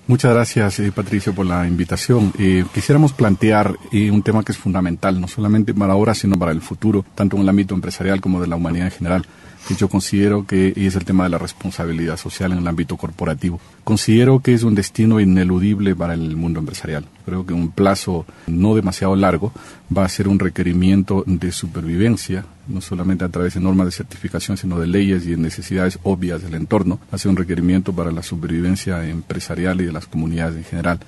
Muchas gracias, Patricio, por la invitación. Quisiéramos plantear un tema que es fundamental, no solamente para ahora, sino para el futuro, tanto en el ámbito empresarial como de la humanidad en general. Que yo considero que es el tema de la responsabilidad social en el ámbito corporativo. Considero que es un destino ineludible para el mundo empresarial. Creo que en un plazo no demasiado largo va a ser un requerimiento de supervivencia, no solamente a través de normas de certificación, sino de leyes y de necesidades obvias del entorno. Va a ser un requerimiento para la supervivencia empresarial y de las comunidades en general.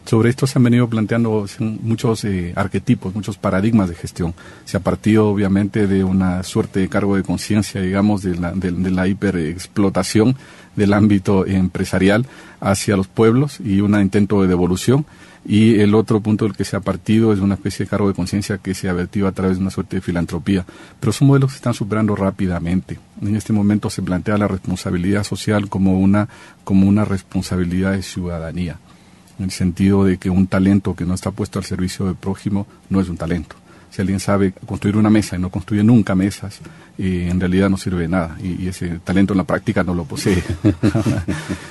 Sobre esto se han venido planteando muchos arquetipos, muchos paradigmas de gestión. Se ha partido obviamente de una suerte de cargo de conciencia, digamos, de la hiperexplotación del ámbito empresarial hacia los pueblos y un intento de devolución. Y el otro punto del que se ha partido es una especie de cargo de conciencia que se ha vertido a través de una suerte de filantropía. Pero son modelos que se están superando rápidamente. En este momento se plantea la responsabilidad social como una responsabilidad de ciudadanía, en el sentido de que un talento que no está puesto al servicio del prójimo no es un talento. Si alguien sabe construir una mesa y no construye nunca mesas, en realidad no sirve de nada, y ese talento en la práctica no lo posee.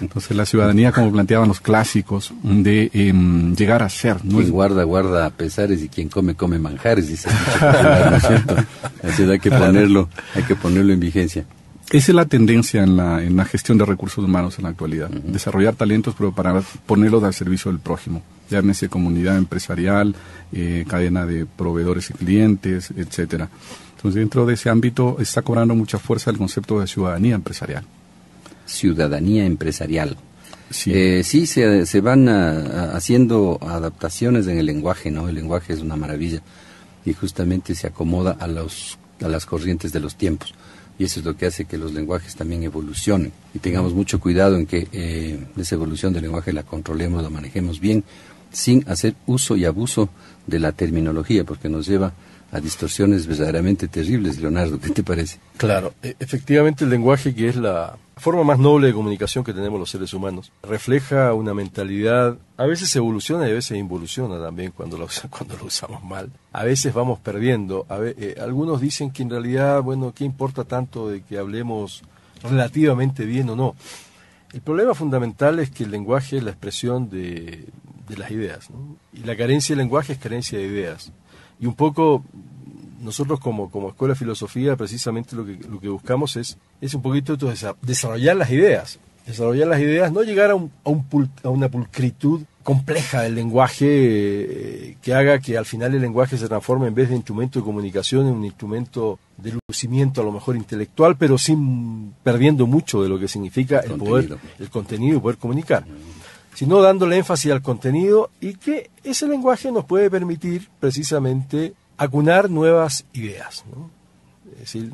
Entonces la ciudadanía, como planteaban los clásicos, de llegar a ser. Quien guarda, guarda pesares, y quien come, come manjares, dice el dicho popular, ¿no es cierto? Así hay que ponerlo en vigencia. Esa es la tendencia en la gestión de recursos humanos en la actualidad. Desarrollar talentos, pero para ponerlos al servicio del prójimo. Llámese comunidad empresarial, cadena de proveedores y clientes, etcétera. Entonces, dentro de ese ámbito está cobrando mucha fuerza el concepto de ciudadanía empresarial. Ciudadanía empresarial. Sí, se van haciendo adaptaciones en el lenguaje, ¿no? El lenguaje es una maravilla y justamente se acomoda a las corrientes de los tiempos. Y eso es lo que hace que los lenguajes también evolucionen. Y tengamos mucho cuidado en que esa evolución del lenguaje la controlemos, la manejemos bien, sin hacer uso y abuso de la terminología, porque nos lleva a distorsiones verdaderamente terribles. Leonardo, ¿qué te parece? Claro, efectivamente el lenguaje, que es la forma más noble de comunicación que tenemos los seres humanos, refleja una mentalidad, a veces evoluciona y a veces involuciona también cuando lo usamos mal. A veces vamos perdiendo, algunos dicen que en realidad, bueno, ¿qué importa tanto de que hablemos relativamente bien o no? El problema fundamental es que el lenguaje es la expresión de las ideas, ¿no? Y la carencia del lenguaje es carencia de ideas. Y un poco nosotros como Escuela de Filosofía precisamente lo que buscamos es un poquito desarrollar las ideas, no llegar a una pulcritud compleja del lenguaje que haga que al final el lenguaje se transforme, en vez de instrumento de comunicación, en un instrumento de lucimiento a lo mejor intelectual, pero sin perdiendo mucho de lo que significa el contenido y poder comunicar, sino dándole énfasis al contenido, y que ese lenguaje nos puede permitir precisamente acunar nuevas ideas, ¿no? Es decir,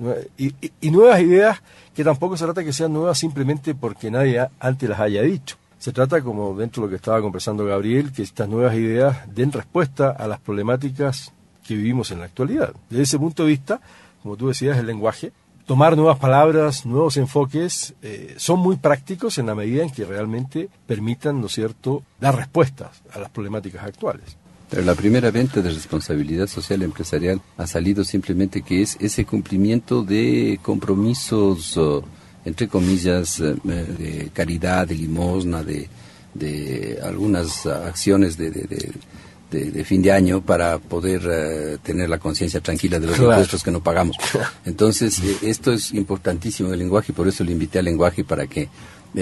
y nuevas ideas que tampoco se trata que sean nuevas simplemente porque nadie antes las haya dicho. Se trata, como dentro de lo que estaba conversando Gabriel, que estas nuevas ideas den respuesta a las problemáticas que vivimos en la actualidad. Desde ese punto de vista, como tú decías, el lenguaje, tomar nuevas palabras, nuevos enfoques, son muy prácticos en la medida en que realmente permitan, ¿no es cierto?, dar respuestas a las problemáticas actuales. Pero la primera venta de responsabilidad social empresarial ha salido simplemente que es ese cumplimiento de compromisos, entre comillas, de caridad, de limosna, de algunas acciones de fin de año para poder tener la conciencia tranquila de los impuestos que no pagamos. Entonces, esto es importantísimo en el lenguaje, y por eso le invité al lenguaje para que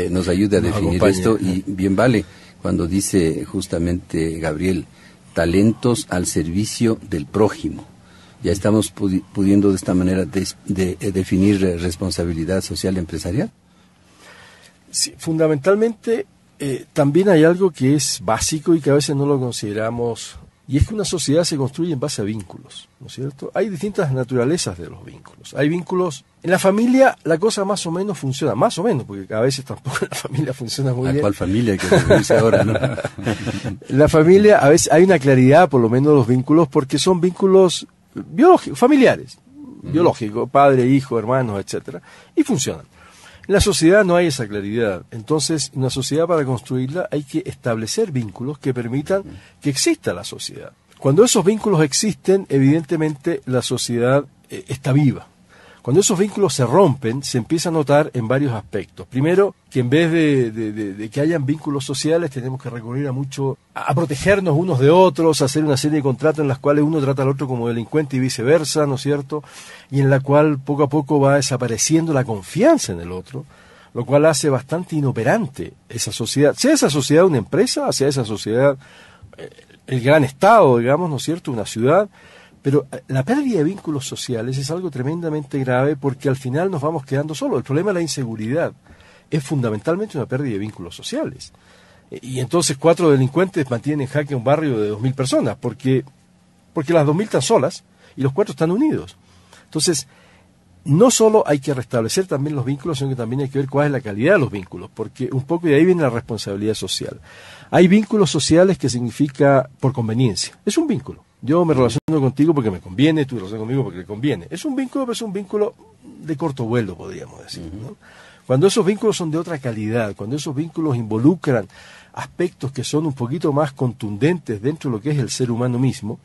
nos ayude a definir esto. Y bien vale cuando dice justamente Gabriel, talentos al servicio del prójimo. Ya estamos pudiendo de esta manera definir responsabilidad social empresarial. Sí, fundamentalmente también hay algo que es básico y que a veces no lo consideramos, y es que una sociedad se construye en base a vínculos, ¿no es cierto? Hay distintas naturalezas de los vínculos. Hay vínculos. En la familia la cosa más o menos funciona, más o menos, porque a veces tampoco en la familia funciona muy bien. ¿A cuál familia que se dice ahora, no? En la familia a veces hay una claridad, por lo menos, de los vínculos, porque son vínculos biológicos, familiares, biológicos, padre, hijo, hermanos, etcétera, y funcionan. En la sociedad no hay esa claridad. Entonces, en una sociedad, para construirla hay que establecer vínculos que permitan que exista la sociedad. Cuando esos vínculos existen, evidentemente la sociedad está viva. Cuando esos vínculos se rompen, se empieza a notar en varios aspectos. Primero, que en vez de que hayan vínculos sociales, tenemos que recurrir a protegernos unos de otros, a hacer una serie de contratos en las cuales uno trata al otro como delincuente y viceversa, ¿no es cierto? Y en la cual poco a poco va desapareciendo la confianza en el otro, lo cual hace bastante inoperante esa sociedad. Sea esa sociedad una empresa, sea esa sociedad el gran Estado, digamos, ¿no es cierto?, una ciudad. Pero la pérdida de vínculos sociales es algo tremendamente grave porque al final nos vamos quedando solos. El problema de la inseguridad es fundamentalmente una pérdida de vínculos sociales. Y entonces 4 delincuentes mantienen en jaque un barrio de 2.000 personas porque las 2.000 están solas y los 4 están unidos. Entonces, no solo hay que restablecer también los vínculos, sino que también hay que ver cuál es la calidad de los vínculos, porque un poco de ahí viene la responsabilidad social. Hay vínculos sociales que significa por conveniencia. Es un vínculo. Yo me relaciono contigo porque me conviene, tú te relacionas conmigo porque le conviene. Es un vínculo, pero es un vínculo de corto vuelo, podríamos decir, ¿no? Cuando esos vínculos son de otra calidad, cuando esos vínculos involucran aspectos que son un poquito más contundentes dentro de lo que es el ser humano mismo,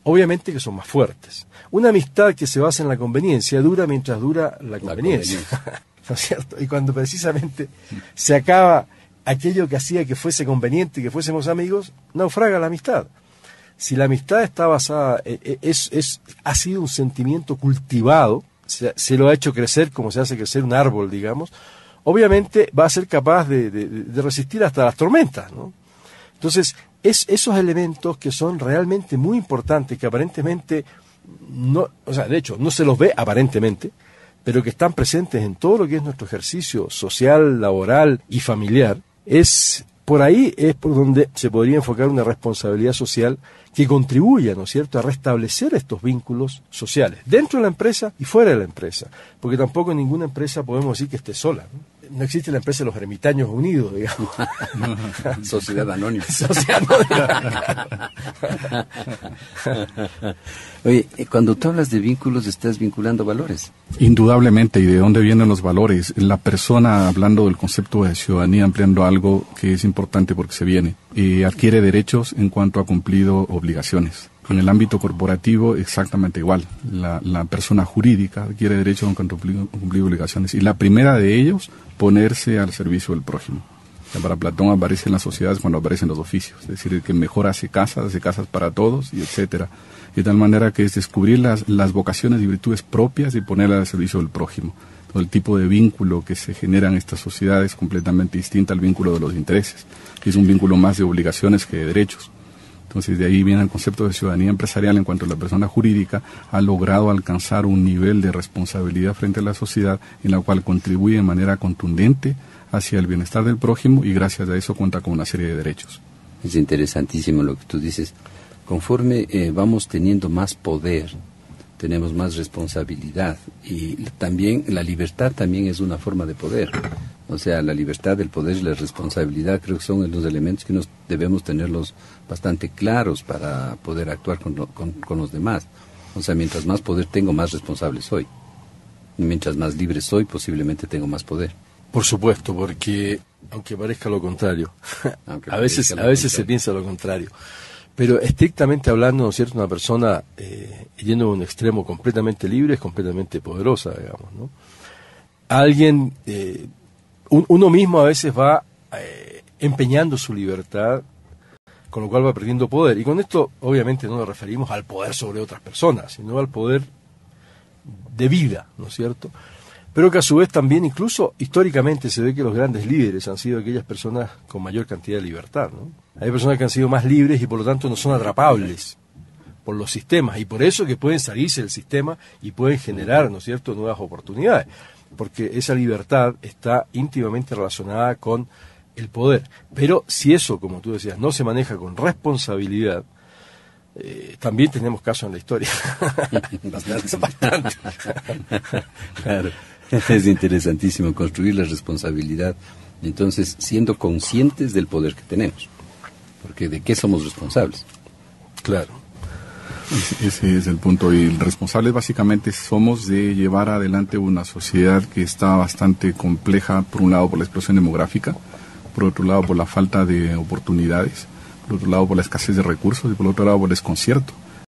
obviamente que son más fuertes. Una amistad que se basa en la conveniencia dura mientras dura la conveniencia. ¿No es cierto? Y cuando precisamente se acaba aquello que hacía que fuese conveniente, que fuésemos amigos, naufraga la amistad. Si la amistad está basada, ha sido un sentimiento cultivado, se lo ha hecho crecer como se hace crecer un árbol, digamos, obviamente va a ser capaz de resistir hasta las tormentas, ¿no? Entonces, esos elementos que son realmente muy importantes, que aparentemente, de hecho, no se los ve aparentemente, pero que están presentes en todo lo que es nuestro ejercicio social, laboral y familiar, por ahí es por donde se podría enfocar una responsabilidad social que contribuya, ¿no es cierto?, a restablecer estos vínculos sociales, dentro de la empresa y fuera de la empresa, porque tampoco en ninguna empresa podemos decir que esté sola, ¿no? No existe la empresa de los ermitaños unidos, digamos. Sociedad anónima. Sociedad anónima. Oye, cuando tú hablas de vínculos, estás vinculando valores. Indudablemente, ¿y de dónde vienen los valores? La persona, hablando del concepto de ciudadanía, ampliando algo que es importante porque se viene, adquiere derechos en cuanto a cumplido obligaciones. En el ámbito corporativo, exactamente igual. La persona jurídica adquiere derechos en cuanto a cumplir obligaciones. Y la primera de ellos, ponerse al servicio del prójimo. Para Platón aparecen las sociedades cuando aparecen los oficios. Es decir, el que mejor hace casas para todos, y etcétera. De tal manera que es descubrir las vocaciones y virtudes propias y ponerlas al servicio del prójimo. Todo el tipo de vínculo que se genera en estas sociedades es completamente distinto al vínculo de los intereses. Es un vínculo más de obligaciones que de derechos. Entonces de ahí viene el concepto de ciudadanía empresarial en cuanto a la persona jurídica ha logrado alcanzar un nivel de responsabilidad frente a la sociedad en la cual contribuye de manera contundente hacia el bienestar del prójimo y gracias a eso cuenta con una serie de derechos. Es interesantísimo lo que tú dices. Conforme vamos teniendo más poder, tenemos más responsabilidad y también la libertad también es una forma de poder. O sea, la libertad, el poder y la responsabilidad creo que son los elementos que debemos tenerlos bastante claros para poder actuar con los demás. O sea, mientras más poder tengo, más responsable soy. Y mientras más libre soy, posiblemente tengo más poder. Por supuesto, porque aunque parezca lo contrario, a veces se piensa lo contrario. Pero estrictamente hablando, ¿no es cierto?, una persona yendo a un extremo completamente libre es completamente poderosa, digamos, ¿no? Alguien... uno mismo a veces va empeñando su libertad, con lo cual va perdiendo poder. Y con esto, obviamente, no nos referimos al poder sobre otras personas, sino al poder de vida, ¿no es cierto? Pero que a su vez también, incluso históricamente, se ve que los grandes líderes han sido aquellas personas con mayor cantidad de libertad, ¿no? Hay personas que han sido más libres y por lo tanto no son atrapables por los sistemas, y por eso que pueden salirse del sistema y pueden generar, ¿no es cierto?, nuevas oportunidades. Porque esa libertad está íntimamente relacionada con el poder. Pero si eso, como tú decías, no se maneja con responsabilidad, también tenemos casos en la historia. Bastante. Claro, es interesantísimo construir la responsabilidad. Entonces, siendo conscientes del poder que tenemos. Porque ¿de qué somos responsables? Claro. Ese es el punto, y responsables básicamente somos de llevar adelante una sociedad que está bastante compleja, por un lado por la explosión demográfica, por otro lado por la falta de oportunidades, por otro lado por la escasez de recursos y por otro lado por el desconcierto